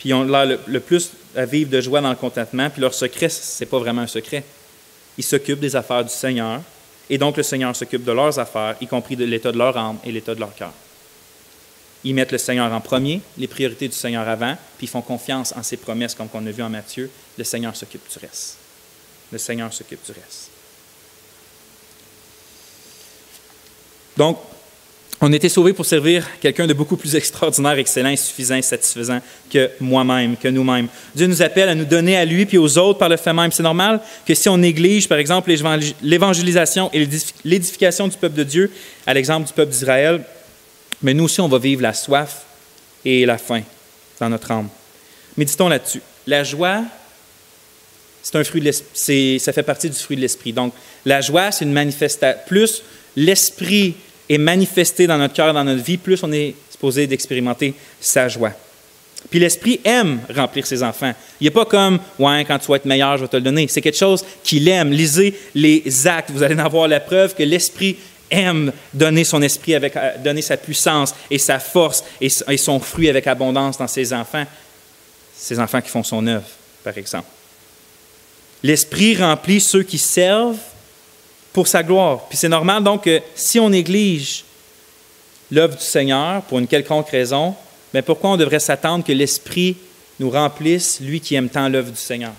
puis ont l'air le plus à vivre de joie dans le contentement, puis leur secret, ce n'est pas vraiment un secret. Ils s'occupent des affaires du Seigneur, et donc le Seigneur s'occupe de leurs affaires, y compris de l'état de leur âme et l'état de leur cœur. Ils mettent le Seigneur en premier, les priorités du Seigneur avant, puis ils font confiance en ses promesses, comme on a vu en Matthieu. Le Seigneur s'occupe du reste. Le Seigneur s'occupe du reste. Donc, on a été sauvés pour servir quelqu'un de beaucoup plus extraordinaire, excellent, suffisant et satisfaisant que moi-même, que nous-mêmes. Dieu nous appelle à nous donner à lui puis aux autres par le fait même. C'est normal que si on néglige, par exemple, l'évangélisation et l'édification du peuple de Dieu, à l'exemple du peuple d'Israël, mais nous aussi, on va vivre la soif et la faim dans notre âme. Méditons là-dessus. La joie, c'est un fruit de l'esprit, ça fait partie du fruit de l'esprit. Donc, la joie, c'est une manifestation. Plus l'esprit est manifesté dans notre cœur, dans notre vie, plus on est supposé d'expérimenter sa joie. Puis l'esprit aime remplir ses enfants. Il n'est pas comme « ouais, quand tu vas être meilleur, je vais te le donner ». C'est quelque chose qu'il aime. Lisez les Actes, vous allez en avoir la preuve que l'esprit aime donner son esprit, donner sa puissance et sa force et son fruit avec abondance dans ses enfants qui font son œuvre, par exemple. L'esprit remplit ceux qui servent pour sa gloire. Puis c'est normal donc que si on néglige l'œuvre du Seigneur pour une quelconque raison, bien pourquoi on devrait s'attendre que l'Esprit nous remplisse, lui qui aime tant l'œuvre du Seigneur?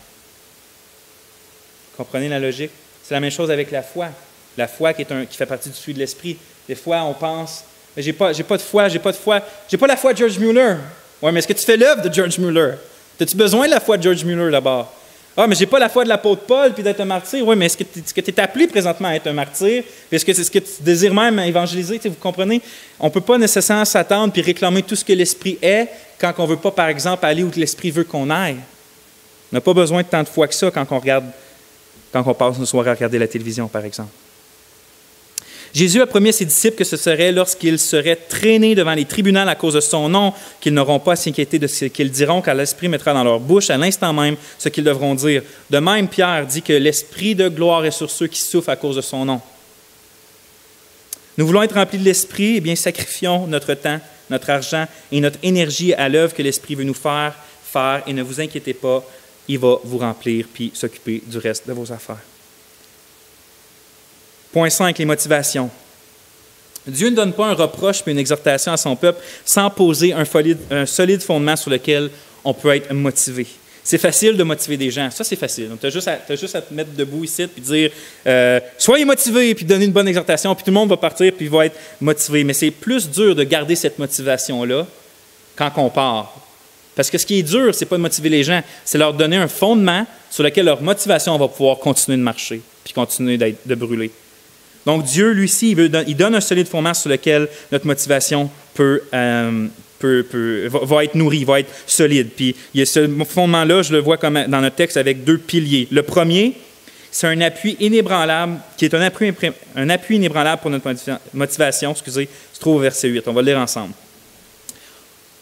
Comprenez la logique? C'est la même chose avec la foi. La foi qui fait partie du fruit de l'Esprit. Des fois, on pense, mais j'ai pas de foi. J'ai pas la foi de George Mueller. Oui, mais est-ce que tu fais l'œuvre de George Mueller? As-tu besoin de la foi de George Mueller d'abord? Ah, mais j'ai pas la foi de l'apôtre Paul puis d'être un martyr. Oui, mais est-ce que tu es appelé présentement à être un martyr? Puis est-ce que c'est ce que tu désires même évangéliser? Vous comprenez? On ne peut pas nécessairement s'attendre puis réclamer tout ce que l'Esprit est quand on ne veut pas, par exemple, aller où l'Esprit veut qu'on aille. On n'a pas besoin de tant de foi que ça quand on passe une soirée à regarder la télévision, par exemple. Jésus a promis à ses disciples que ce serait lorsqu'ils seraient traînés devant les tribunaux à cause de son nom qu'ils n'auront pas à s'inquiéter de ce qu'ils diront, car l'Esprit mettra dans leur bouche à l'instant même ce qu'ils devront dire. De même, Pierre dit que l'Esprit de gloire est sur ceux qui souffrent à cause de son nom. Nous voulons être remplis de l'Esprit, eh bien sacrifions notre temps, notre argent et notre énergie à l'œuvre que l'Esprit veut nous faire, et ne vous inquiétez pas, il va vous remplir puis s'occuper du reste de vos affaires. Point 5, les motivations. Dieu ne donne pas un reproche puis une exhortation à son peuple sans poser un solide fondement sur lequel on peut être motivé. C'est facile de motiver des gens. Ça, c'est facile. Tu as juste à te mettre debout ici puis dire soyez motivés puis donner une bonne exhortation puis tout le monde va partir puis va être motivé. Mais c'est plus dur de garder cette motivation-là quand on part. Parce que ce qui est dur, ce n'est pas de motiver les gens, c'est leur donner un fondement sur lequel leur motivation va pouvoir continuer de marcher puis continuer de brûler. Donc, Dieu, lui aussi, il donne un solide fondement sur lequel notre motivation va être nourrie, va être solide. Puis, il y a ce fondement-là, je le vois comme dans notre texte avec 2 piliers. Le premier, c'est un appui inébranlable, qui est un appui inébranlable pour notre motivation, se trouve au verset 8. On va le lire ensemble.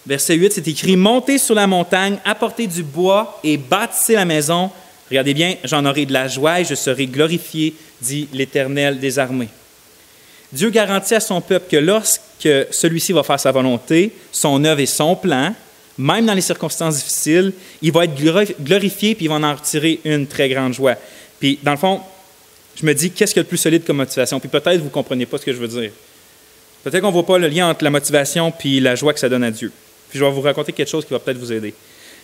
Verset 8, c'est écrit « Montez sur la montagne, apportez du bois et bâtissez la maison. Regardez bien, j'en aurai de la joie et je serai glorifié, dit l'Éternel des armées. » Dieu garantit à son peuple que lorsque celui-ci va faire sa volonté, son œuvre et son plan, même dans les circonstances difficiles, il va être glorifié puis il va en retirer une très grande joie. Puis, dans le fond, je me dis, qu'est-ce qu'il y a de plus solide comme motivation? Puis peut-être vous ne comprenez pas ce que je veux dire. Peut-être qu'on ne voit pas le lien entre la motivation puis la joie que ça donne à Dieu. Puis je vais vous raconter quelque chose qui va peut-être vous aider.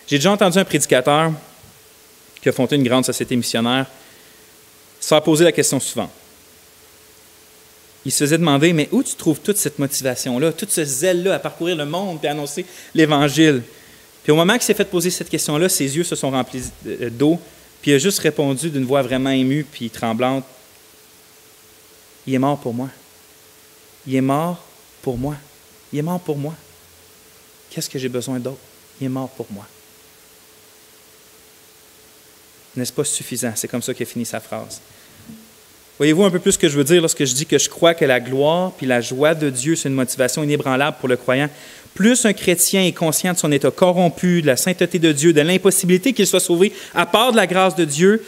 J'ai déjà entendu un prédicateur qui a fondé une grande société missionnaire se faire poser la question suivante. il se faisait demander, mais où tu trouves toute cette motivation-là, tout ce zèle-là à parcourir le monde et annoncer l'Évangile? Puis au moment qu'il s'est fait poser cette question-là, ses yeux se sont remplis d'eau, puis il a juste répondu d'une voix vraiment émue puis tremblante, « Il est mort pour moi. Il est mort pour moi. Il est mort pour moi. Qu'est-ce que j'ai besoin d'autre? Il est mort pour moi. » N'est-ce pas suffisant? C'est comme ça qu'il a fini sa phrase. Voyez-vous un peu plus ce que je veux dire lorsque je dis que je crois que la gloire puis la joie de Dieu, c'est une motivation inébranlable pour le croyant. Plus un chrétien est conscient de son état corrompu, de la sainteté de Dieu, de l'impossibilité qu'il soit sauvé à part de la grâce de Dieu,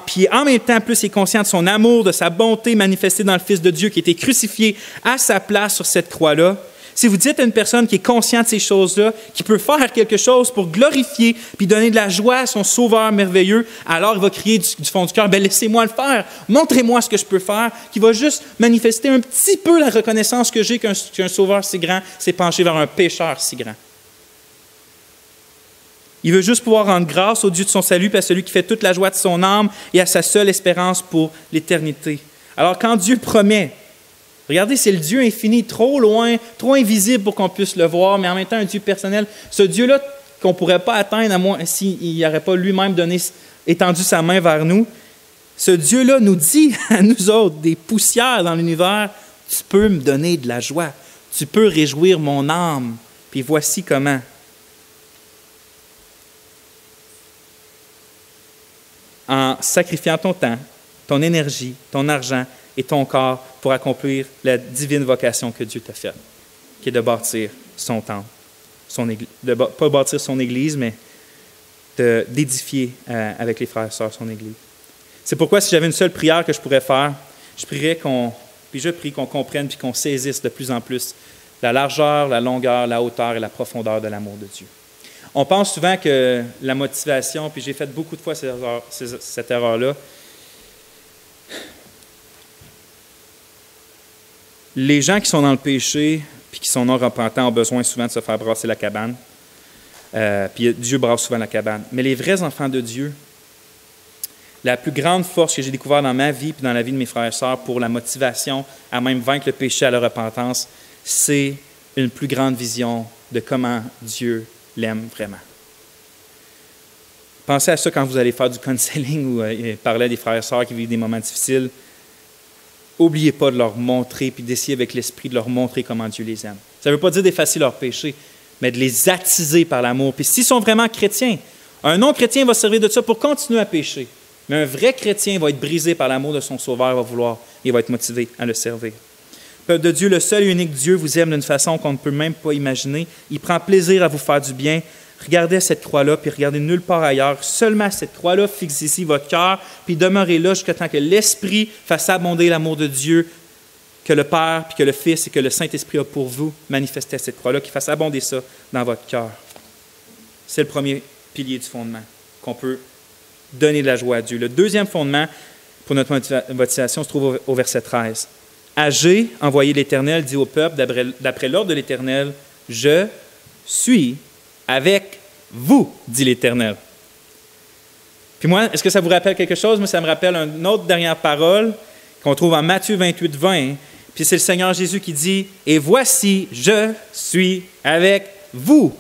puis en même temps, plus il est conscient de son amour, de sa bonté manifestée dans le Fils de Dieu qui a été crucifié à sa place sur cette croix-là. Si vous dites à une personne qui est consciente de ces choses-là, qui peut faire quelque chose pour glorifier puis donner de la joie à son Sauveur merveilleux, alors il va crier du fond du cœur, « Bien, laissez-moi le faire, montrez-moi ce que je peux faire », qui va juste manifester un petit peu la reconnaissance que j'ai qu'un Sauveur si grand s'est penché vers un pécheur si grand. Il veut juste pouvoir rendre grâce au Dieu de son salut puis à celui qui fait toute la joie de son âme et à sa seule espérance pour l'éternité. Alors quand Dieu promet, regardez, c'est le Dieu infini, trop loin, trop invisible pour qu'on puisse le voir, mais en même temps un Dieu personnel. Ce Dieu-là qu'on ne pourrait pas atteindre à moins s'il n'aurait pas lui-même étendu sa main vers nous. Ce Dieu-là nous dit à nous autres, des poussières dans l'univers, « Tu peux me donner de la joie, tu peux réjouir mon âme, puis voici comment. » En sacrifiant ton temps, ton énergie, ton argent et ton corps pour accomplir la divine vocation que Dieu t'a faite, qui est de bâtir son temple, pas bâtir son Église, mais d'édifier avec les frères et sœurs son Église. C'est pourquoi si j'avais une seule prière que je pourrais faire, je prie qu'on comprenne puis qu'on saisisse de plus en plus la largeur, la longueur, la hauteur et la profondeur de l'amour de Dieu. On pense souvent que la motivation, puis j'ai fait beaucoup de fois cette erreur-là, les gens qui sont dans le péché puis qui sont non repentants ont besoin souvent de se faire brasser la cabane. Puis Dieu brasse souvent la cabane. Mais les vrais enfants de Dieu, la plus grande force que j'ai découverte dans ma vie puis dans la vie de mes frères et sœurs pour la motivation à même vaincre le péché à la repentance, c'est une plus grande vision de comment Dieu l'aime vraiment. Pensez à ça quand vous allez faire du counseling ou parler à des frères et sœurs qui vivent des moments difficiles. N'oubliez pas de leur montrer, puis d'essayer avec l'esprit de leur montrer comment Dieu les aime. Ça ne veut pas dire d'effacer leurs péchés, mais de les attiser par l'amour. Puis s'ils sont vraiment chrétiens, un non-chrétien va servir de ça pour continuer à pécher. Mais un vrai chrétien va être brisé par l'amour de son Sauveur, il va être motivé à le servir. Peuple de Dieu, le seul et unique Dieu vous aime d'une façon qu'on ne peut même pas imaginer. Il prend plaisir à vous faire du bien. Regardez cette croix-là, puis regardez nulle part ailleurs. Seulement cette croix-là fixe ici votre cœur, puis demeurez là jusqu'à temps que l'Esprit fasse abonder l'amour de Dieu, que le Père, puis que le Fils et que le Saint-Esprit a pour vous manifesté à cette croix-là, qu'il fasse abonder ça dans votre cœur. C'est le premier pilier du fondement, qu'on peut donner de la joie à Dieu. Le deuxième fondement pour notre motivation se trouve au verset 13. Agé, envoyé l'Éternel, dit au peuple, d'après l'ordre de l'Éternel, « Je suis avec vous, dit l'Éternel. » Puis moi, est-ce que ça vous rappelle quelque chose? Moi, ça me rappelle une autre dernière parole qu'on trouve en Matthieu 28, 20. Puis c'est le Seigneur Jésus qui dit, « Et voici, je suis avec vous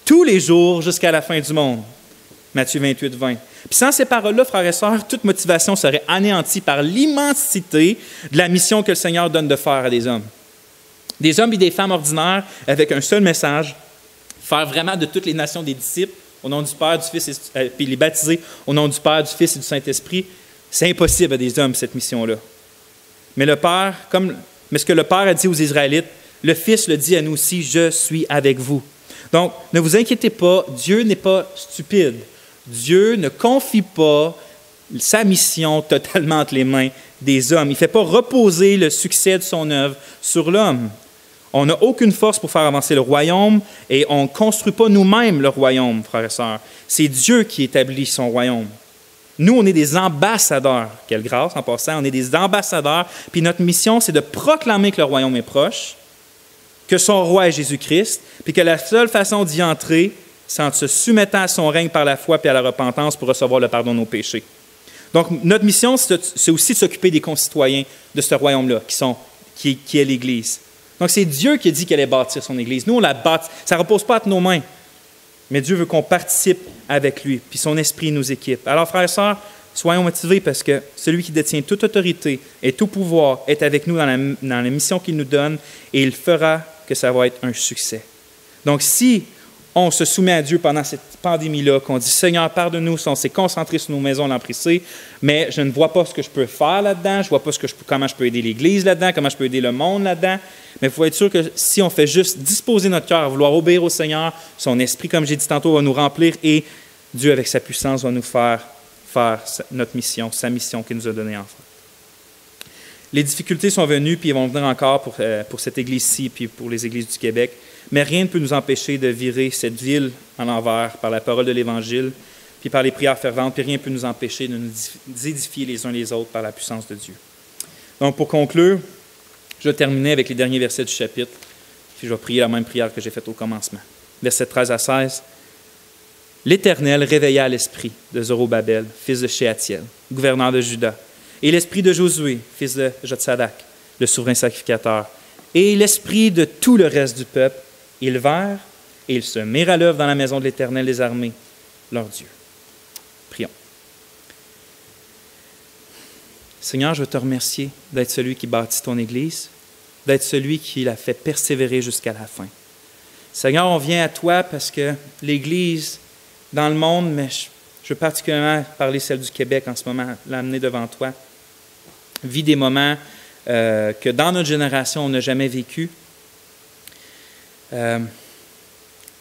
tous les jours jusqu'à la fin du monde. » Matthieu 28, 20. Puis sans ces paroles-là, frères et sœurs, toute motivation serait anéantie par l'immensité de la mission que le Seigneur donne de faire à des hommes. Des hommes et des femmes ordinaires avec un seul message, faire vraiment de toutes les nations des disciples, au nom du Père, du Fils, puis les baptiser au nom du Père, du Fils et du Saint-Esprit, c'est impossible à des hommes, cette mission-là. Mais ce que le Père a dit aux Israélites, le Fils le dit à nous aussi, « Je suis avec vous ». Donc, ne vous inquiétez pas, Dieu n'est pas stupide. Dieu ne confie pas sa mission totalement entre les mains des hommes. Il ne fait pas reposer le succès de son œuvre sur l'homme. On n'a aucune force pour faire avancer le royaume et on ne construit pas nous-mêmes le royaume, frères et sœurs. C'est Dieu qui établit son royaume. Nous, on est des ambassadeurs. Quelle grâce en passant, on est des ambassadeurs. Puis notre mission, c'est de proclamer que le royaume est proche, que son roi est Jésus-Christ, puis que la seule façon d'y entrer, c'est en se soumettant à son règne par la foi et à la repentance pour recevoir le pardon de nos péchés. Donc, notre mission, c'est aussi de s'occuper des concitoyens de ce royaume-là, qui qui est l'Église. Donc, c'est Dieu qui a dit qu'elle allait bâtir son Église. Nous, on la bâtit. Ça ne repose pas entre nos mains. Mais Dieu veut qu'on participe avec lui, puis son esprit nous équipe. Alors, frères et sœurs, soyons motivés parce que celui qui détient toute autorité et tout pouvoir est avec nous dans la mission qu'il nous donne et il fera que ça va être un succès. Donc, si on se soumet à Dieu pendant cette pandémie-là, qu'on dit « Seigneur, pardonne-nous si on s'est concentré sur nos maisons l'empressé, mais je ne vois pas ce que je peux faire là-dedans, je ne vois pas comment je peux aider l'Église là-dedans, comment je peux aider le monde là-dedans. » Mais il faut être sûr que si on fait juste disposer notre cœur à vouloir obéir au Seigneur, son esprit, comme j'ai dit tantôt, va nous remplir et Dieu, avec sa puissance, va nous faire notre mission, sa mission qu'il nous a donnée en fait. Les difficultés sont venues, puis ils vont venir encore pour cette Église-ci, puis pour les Églises du Québec. Mais rien ne peut nous empêcher de virer cette ville en l'envers par la parole de l'Évangile, puis par les prières ferventes, puis rien ne peut nous empêcher de nous édifier les uns les autres par la puissance de Dieu. Donc, pour conclure, je vais terminer avec les derniers versets du chapitre, puis je vais prier la même prière que j'ai faite au commencement. Versets 13 à 16. « L'Éternel réveilla l'esprit de Zorobabel, fils de Shealtiel, gouverneur de Juda, et l'esprit de Josué, fils de Jotsadak, le souverain sacrificateur, et l'esprit de tout le reste du peuple. Ils vinrent et ils se mirent à l'œuvre dans la maison de l'Éternel des armées, leur Dieu. » Prions. Seigneur, je veux te remercier d'être celui qui bâtit ton Église, d'être celui qui l'a fait persévérer jusqu'à la fin. Seigneur, on vient à toi parce que l'Église, dans le monde, mais je veux particulièrement parler celle du Québec en ce moment, l'amener devant toi, vit des moments que dans notre génération, on n'a jamais vécu.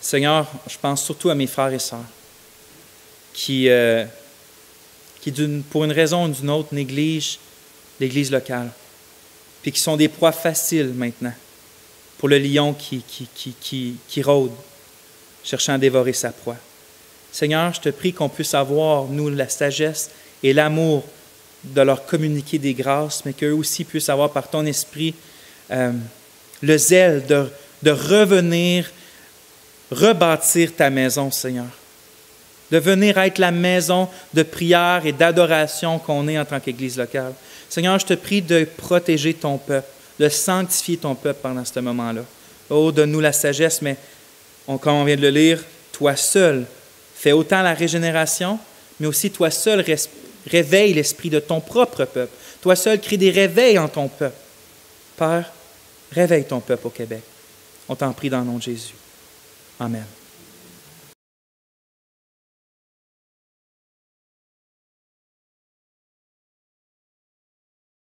Seigneur, je pense surtout à mes frères et sœurs qui pour une raison ou d'une autre, négligent l'Église locale, puis qui sont des proies faciles maintenant pour le lion qui rôde, cherchant à dévorer sa proie. Seigneur, je te prie qu'on puisse avoir, nous, la sagesse et l'amour de leur communiquer des grâces, mais qu'eux aussi puissent avoir par ton esprit le zèle de revenir, rebâtir ta maison, Seigneur. De venir être la maison de prière et d'adoration qu'on est en tant qu'Église locale. Seigneur, je te prie de protéger ton peuple, de sanctifier ton peuple pendant ce moment-là. Oh, donne-nous la sagesse, mais comme on vient de le lire, toi seul fais autant la régénération, mais aussi toi seul réveille l'esprit de ton propre peuple. Toi seul crée des réveils en ton peuple. Père, réveille ton peuple au Québec. On t'en prie dans le nom de Jésus. Amen.